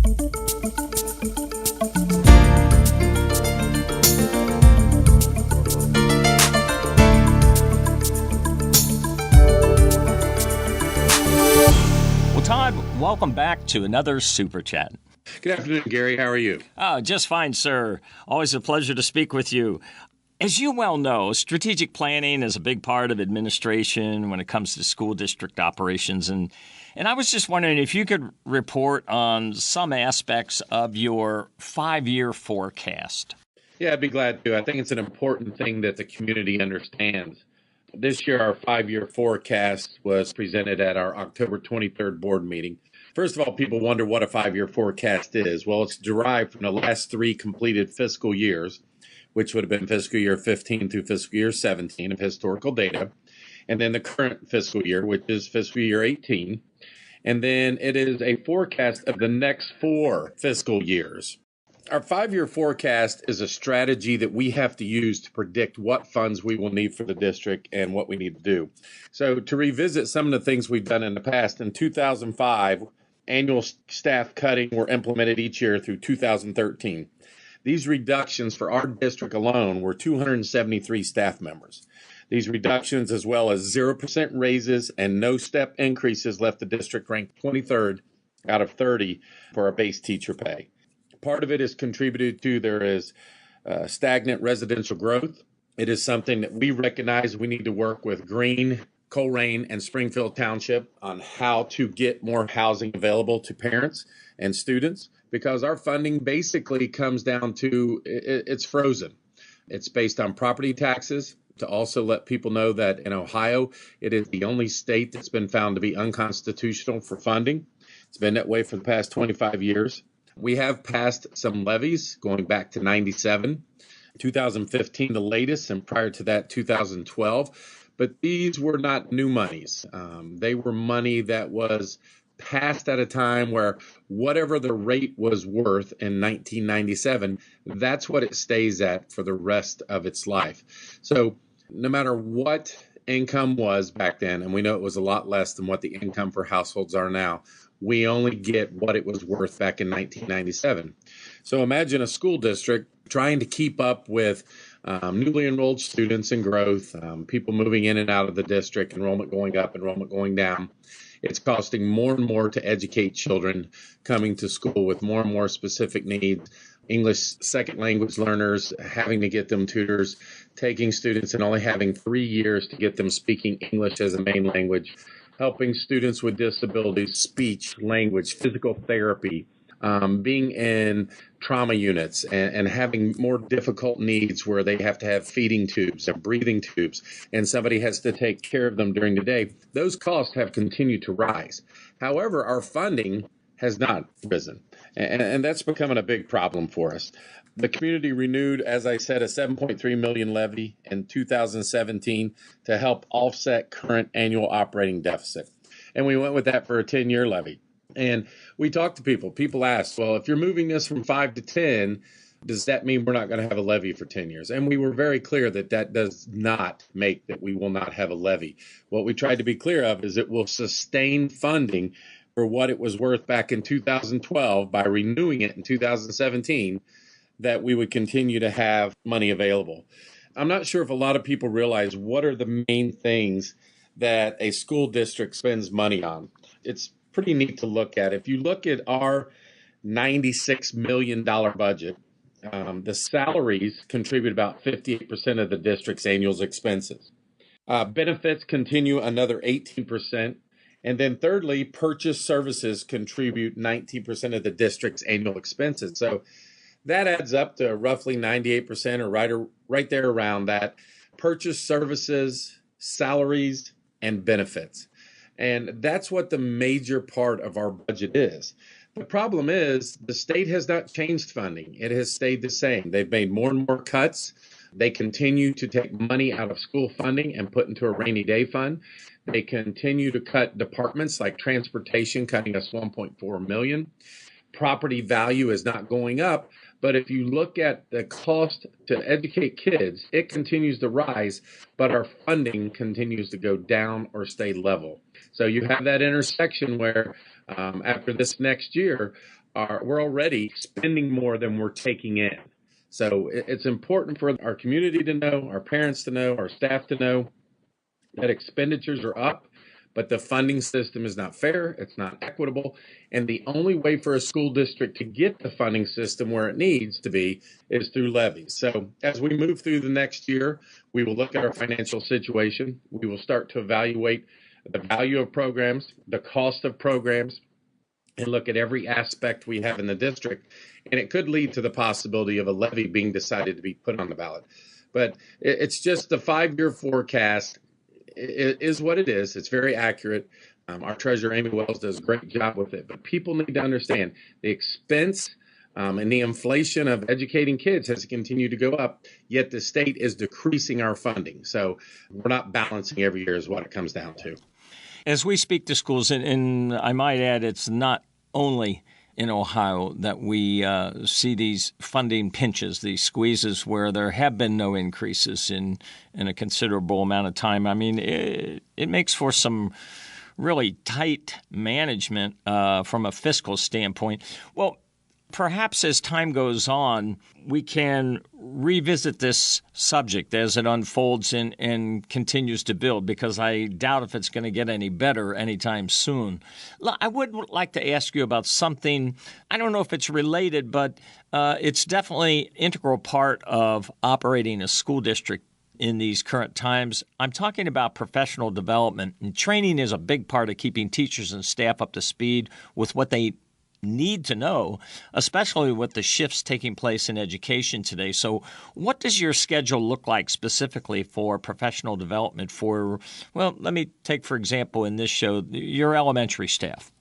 Well, Todd, welcome back to another Super Chat. Good afternoon, Gary. How are you? Just fine, sir. Always a pleasure to speak with you. As you well know, strategic planning is a big part of administration when it comes to school district operations. And I was just wondering if you could report on some aspects of your 5-year forecast. Yeah, I'd be glad to. I think it's an important thing that the community understands. This year, our 5-year forecast was presented at our October 23rd board meeting. First of all, people wonder what a 5-year forecast is. Well, it's derived from the last 3 completed fiscal years, which would have been fiscal year 15 through fiscal year 17 of historical data, and then the current fiscal year, which is fiscal year 18. And then it is a forecast of the next 4 fiscal years. Our 5-year forecast is a strategy that we have to use to predict what funds we will need for the district and what we need to do. So to revisit some of the things we've done in the past, in 2005, annual staff cutting were implemented each year through 2013. These reductions for our district alone were 273 staff members. These reductions, as well as 0% raises and no step increases, left the district ranked 23rd out of 30 for our base teacher pay. Part of it is contributed to there is stagnant residential growth. It is something that we recognize we need to work with Greene, Colerain, and Springfield Township on how to get more housing available to parents and students, because our funding basically comes down to it's frozen. It's based on property taxes. To also let people know that in Ohio, it is the only state that's been found to be unconstitutional for funding. It's been that way for the past 25 years. We have passed some levies going back to 97, 2015 the latest, and prior to that 2012. But these were not new monies. They were money that was passed at a time where whatever the rate was worth in 1997, that's what it stays at for the rest of its life. So no matter what income was back then, and we know it was a lot less than what the income for households are now, we only get what it was worth back in 1997. So imagine a school district trying to keep up with newly enrolled students and growth, people moving in and out of the district, enrollment going up, enrollment going down. It's costing more and more to educate children coming to school with more and more specific needs. English second language learners, having to get them tutors, taking students and only having 3 years to get them speaking English as a main language, helping students with disabilities, speech, language, physical therapy, being in trauma units and having more difficult needs where they have to have feeding tubes and breathing tubes, and somebody has to take care of them during the day. Those costs have continued to rise. However, our funding has not risen, and that's becoming a big problem for us. The community renewed, as I said, a $7.3 million levy in 2017 to help offset current annual operating deficit. And we went with that for a 10-year levy. And we talked to people. People asked, well, if you're moving this from 5 to 10, does that mean we're not going to have a levy for 10 years? And we were very clear that that does not make that we will not have a levy. What we tried to be clear of is it will sustain funding for what it was worth back in 2012 by renewing it in 2017, that we would continue to have money available. I'm not sure if a lot of people realize what are the main things that a school district spends money on. It's pretty neat to look at. If you look at our $96 million budget, the salaries contribute about 58% of the district's annual expenses. Benefits continue another 18%. And then thirdly, purchase services contribute 19% of the district's annual expenses. So that adds up to roughly 98% or right there around that. Purchase services, salaries, and benefits. And that's what the major part of our budget is. The problem is the state has not changed funding. It has stayed the same. They've made more and more cuts. They continue to take money out of school funding and put into a rainy day fund. They continue to cut departments like transportation, cutting us $1.4 million. Property value is not going up, but if you look at the cost to educate kids, it continues to rise, but our funding continues to go down or stay level. So you have that intersection where after this next year, we're already spending more than we're taking in. So it's important for our community to know, our parents to know, our staff to know that expenditures are up, but the funding system is not fair, it's not equitable, and the only way for a school district to get the funding system where it needs to be is through levies. So as we move through the next year, we will look at our financial situation. We will start to evaluate the value of programs, the cost of programs, and look at every aspect we have in the district. And it could lead to the possibility of a levy being decided to be put on the ballot. But it's just the 5-year forecast is what it is. It's very accurate. Our treasurer, Amy Wells, does a great job with it. But people need to understand the expense and the inflation of educating kids has continued to go up, yet the state is decreasing our funding. So we're not balancing every year is what it comes down to. As we speak to schools, and I might add, it's not only in Ohio that we see these funding pinches, these squeezes where there have been no increases in a considerable amount of time. I mean, it makes for some really tight management from a fiscal standpoint. Well, perhaps as time goes on, we can revisit this subject as it unfolds and continues to build, because I doubt if it's going to get any better anytime soon. I would like to ask you about something. I don't know if it's related, but it's definitely an integral part of operating a school district in these current times. I'm talking about professional development, and training is a big part of keeping teachers and staff up to speed with what they need to know, especially with the shifts taking place in education today. So what does your schedule look like specifically for professional development for, well, let me take, for example, in this show, your elementary staff?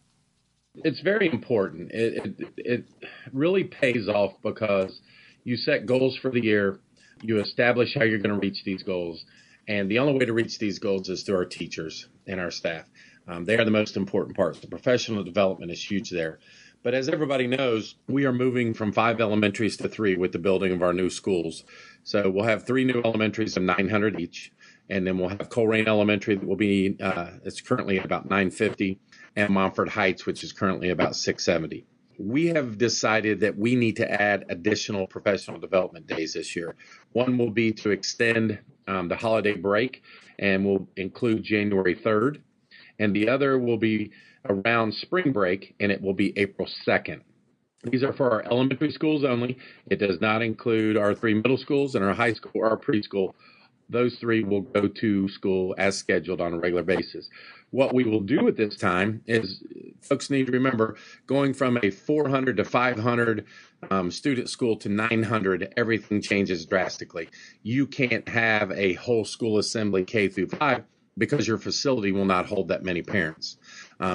It's very important. It really pays off because you set goals for the year, you establish how you're going to reach these goals, and the only way to reach these goals is through our teachers and our staff. They are the most important parts. The professional development is huge there. But as everybody knows, we are moving from 5 elementaries to 3 with the building of our new schools. So we'll have 3 new elementaries of 900 each. And then we'll have Colerain Elementary that will be, it's currently about 950, and Montford Heights, which is currently about 670. We have decided that we need to add additional professional development days this year. One will be to extend the holiday break, and will include January 3rd. And the other will be around spring break, and it will be April 2nd. These are for our elementary schools only. It does not include our 3 middle schools and our high school or our preschool. Those 3 will go to school as scheduled on a regular basis. What we will do at this time is, folks need to remember, going from a 400 to 500 student school to 900, everything changes drastically. You can't have a whole school assembly K through 5 because your facility will not hold that many parents.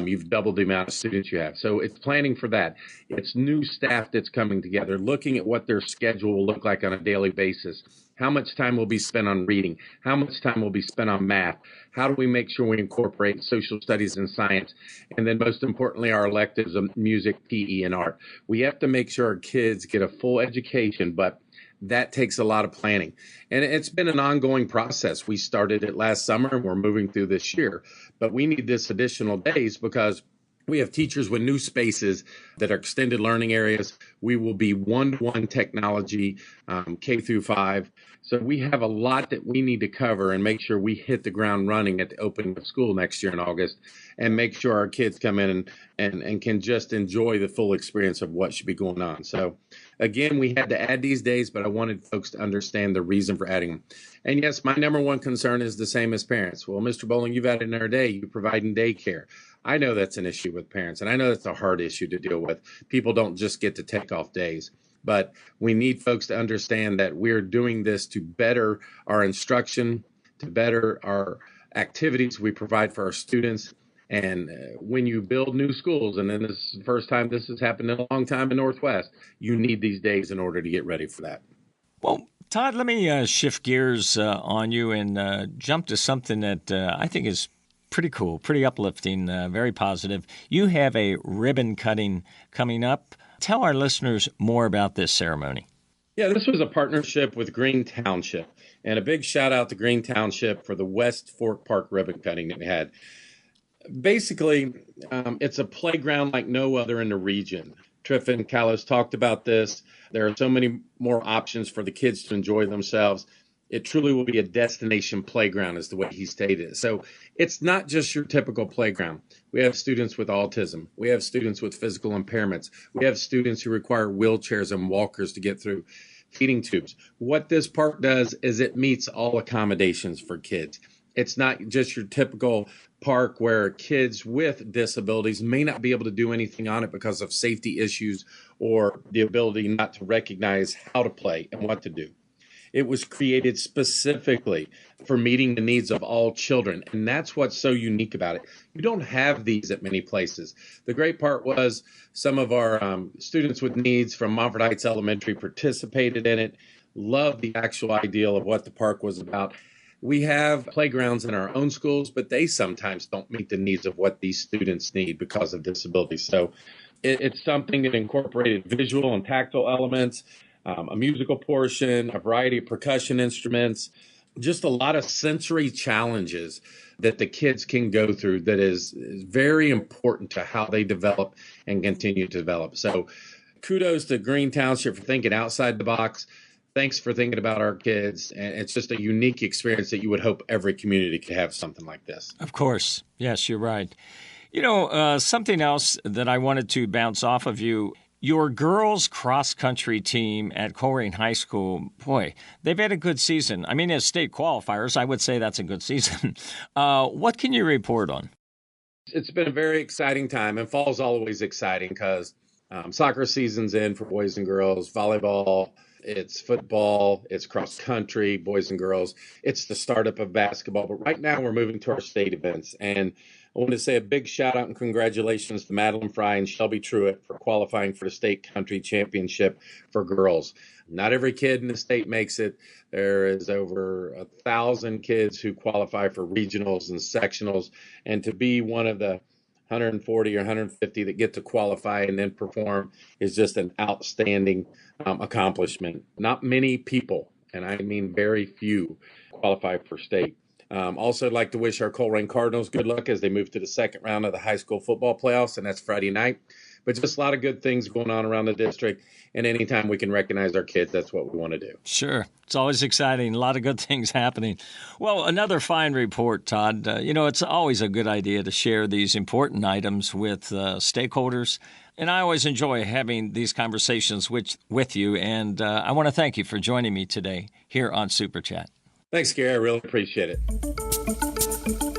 You've doubled the amount of students you have. So it's planning for that. It's new staff that's coming together, looking at what their schedule will look like on a daily basis. How much time will be spent on reading? How much time will be spent on math? How do we make sure we incorporate social studies and science? And then most importantly, our electives of music, PE, and art. We have to make sure our kids get a full education, but that takes a lot of planning. And it's been an ongoing process. We started it last summer and we're moving through this year. But we need this additional days because we have teachers with new spaces that are extended learning areas. We will be one-to-one technology, K through 5. So we have a lot that we need to cover and make sure we hit the ground running at the opening of school next year in August, and make sure our kids come in and can just enjoy the full experience of what should be going on. So again, we had to add these days, but I wanted folks to understand the reason for adding them. And yes, my number one concern is the same as parents. Well, Mr. Bowling, you've added another day. You're providing daycare. I know that's an issue with parents, and I know that's a hard issue to deal with. People don't just get to take off days. But we need folks to understand that we're doing this to better our instruction, to better our activities we provide for our students. And when you build new schools, and then this is the first time this has happened in a long time in Northwest, you need these days in order to get ready for that. Well, Todd, let me shift gears on you and jump to something that I think is pretty cool, pretty uplifting, very positive. You have a ribbon cutting coming up. Tell our listeners more about this ceremony. Yeah, this was a partnership with Green Township, and a big shout out to Green Township for the West Fork Park ribbon cutting that we had. Basically, it's a playground like no other in the region. Triffin Callis talked about this. There are so many more options for the kids to enjoy themselves. It truly will be a destination playground, is the way he stated it. So it's not just your typical playground. We have students with autism. We have students with physical impairments. We have students who require wheelchairs and walkers to get through, feeding tubes. What this park does is it meets all accommodations for kids. It's not just your typical park where kids with disabilities may not be able to do anything on it because of safety issues or the ability not to recognize how to play and what to do. It was created specifically for meeting the needs of all children. And that's what's so unique about it. You don't have these at many places. The great part was some of our students with needs from Montford Heights Elementary participated in it, loved the actual ideal of what the park was about. We have playgrounds in our own schools, but they sometimes don't meet the needs of what these students need because of disability. So it's something that incorporated visual and tactile elements, a musical portion, a variety of percussion instruments, just a lot of sensory challenges that the kids can go through that is very important to how they develop and continue to develop. So kudos to Green Township for thinking outside the box. Thanks for thinking about our kids. And it's just a unique experience that you would hope every community could have something like this. Of course. Yes, you're right. Something else that I wanted to bounce off of you. Your girls' cross-country team at Coleraine High School, boy, they've had a good season. I mean, as state qualifiers, I would say that's a good season. What can you report on? It's been a very exciting time, and fall's always exciting because soccer season's in for boys and girls, volleyball, it's football, it's cross-country, boys and girls. It's the startup of basketball, but right now we're moving to our state events, and I want to say a big shout out and congratulations to Madeline Fry and Shelby Truitt for qualifying for the state country championship for girls. Not every kid in the state makes it. There is over 1,000 kids who qualify for regionals and sectionals, and to be one of the 140 or 150 that get to qualify and then perform is just an outstanding accomplishment. Not many people, and I mean very few, qualify for state. Also, I'd like to wish our Coleraine Cardinals good luck as they move to the second round of the high school football playoffs, and that's Friday night. But just a lot of good things going on around the district, and anytime we can recognize our kids, that's what we want to do. Sure. It's always exciting. A lot of good things happening. Well, another fine report, Todd. It's always a good idea to share these important items with stakeholders, and I always enjoy having these conversations with you, and I want to thank you for joining me today here on SuperChat. Thanks, Gary. I really appreciate it.